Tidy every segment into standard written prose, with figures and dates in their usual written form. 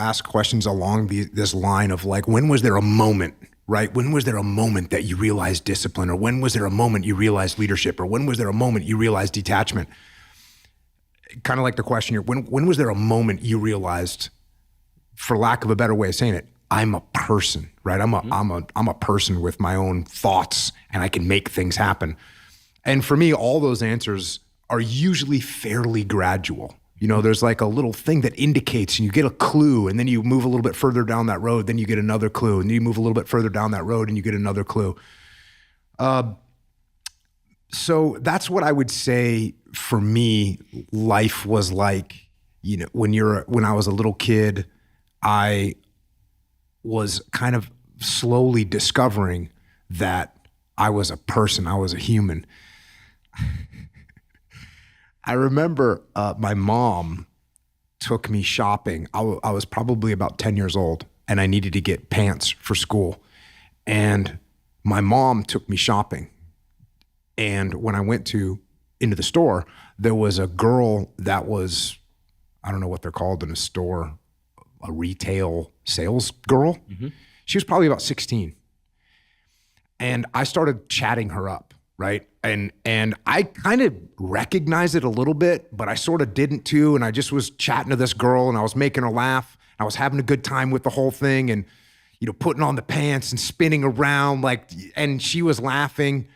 ask questions along this line of like, when was there a moment, right? When was there a moment that you realized discipline? Or when was there a moment you realized leadership? Or when was there a moment you realized detachment? Kind of like the question here, when was there a moment you realized, for lack of a better way of saying it, I'm a person, right? I'm a person with my own thoughts, and I can make things happen. And for me, all those answers are usually fairly gradual. You know, there's like a little thing that indicates, and you get a clue, and then you move a little bit further down that road, then you get another clue, and then you move a little bit further down that road and you get another clue. So that's what I would say for me, life was like. You know, when I was a little kid, I was kind of slowly discovering that I was a person, I was a human. I remember my mom took me shopping. I was probably about 10 years old, and I needed to get pants for school. And my mom took me shopping. And when I went into the store, there was a girl that was, I don't know what they're called in a store, a retail sales girl. Mm-hmm. She was probably about 16. And I started chatting her up, right? And I kind of recognized it a little bit, but I sort of didn't too. And I just was chatting to this girl, and I was making her laugh. I was having a good time with the whole thing, and, you know, putting on the pants and spinning around and she was laughing.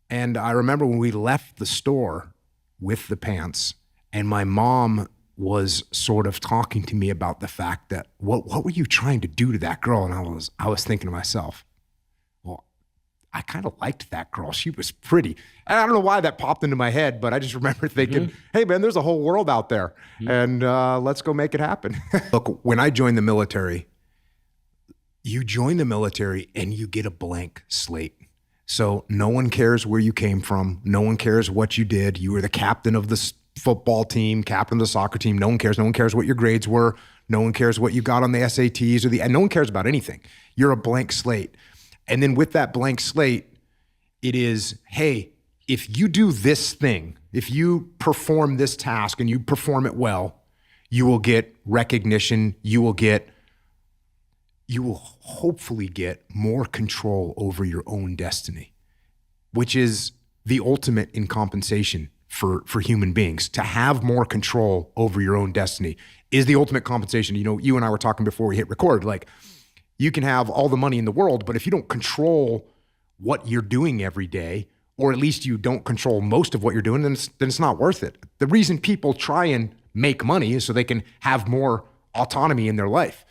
And I remember when we left the store with the pants, and my mom was sort of talking to me about the fact that, what were you trying to do to that girl? And I was thinking to myself, well, I kind of liked that girl. She was pretty. And I don't know why that popped into my head, but I just remember thinking, hey man, there's a whole world out there, and let's go make it happen. Look, when I joined the military, you join the military and you get a blank slate. So no one cares where you came from. No one cares what you did. You were the captain of the football team, captain of the soccer team. No one cares. No one cares what your grades were. No one cares what you got on the SATs and no one cares about anything. You're a blank slate. And then with that blank slate, it is, hey, if you do this thing, if you perform this task and you perform it well, you will get recognition. You will hopefully get more control over your own destiny, which is the ultimate in compensation for human beings. To have more control over your own destiny is the ultimate compensation. You know, you and I were talking before we hit record, like, you can have all the money in the world, but if you don't control what you're doing every day, or at least you don't control most of what you're doing, then it's not worth it. The reason people try and make money is so they can have more autonomy in their life.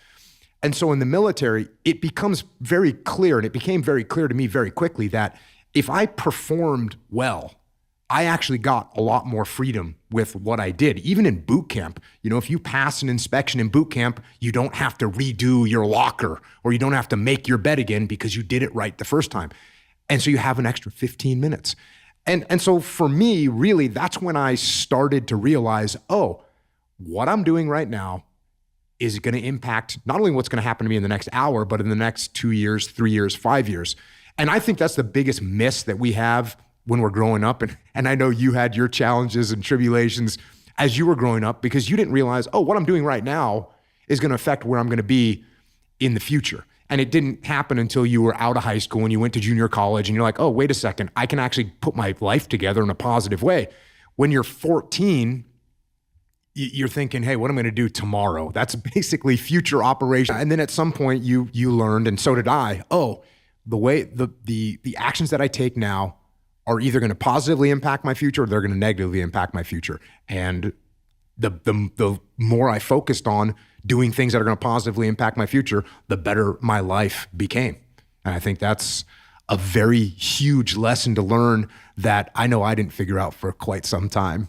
And so in the military, it becomes very clear, and it became very clear to me very quickly, that if I performed well, I actually got a lot more freedom with what I did. Even in boot camp, you know, if you pass an inspection in boot camp, you don't have to redo your locker, or you don't have to make your bed again because you did it right the first time. And so you have an extra 15 minutes. And so for me, really, that's when I started to realize, oh, what I'm doing right now is going to impact not only what's going to happen to me in the next hour, but in the next 2 years, 3 years, 5 years. And I think that's the biggest miss that we have when we're growing up. And I know you had your challenges and tribulations as you were growing up, because you didn't realize, oh, what I'm doing right now is going to affect where I'm going to be in the future. And it didn't happen until you were out of high school and you went to junior college and you're like, oh, wait a second, I can actually put my life together in a positive way. When you're 14, you're thinking, hey, what am I going to do tomorrow? That's basically future operation. And then at some point you learned, and so did I, oh, the way the actions that I take now are either going to positively impact my future or they're going to negatively impact my future. And the more I focused on doing things that are going to positively impact my future, the better my life became. And I think that's a very huge lesson to learn that I know I didn't figure out for quite some time.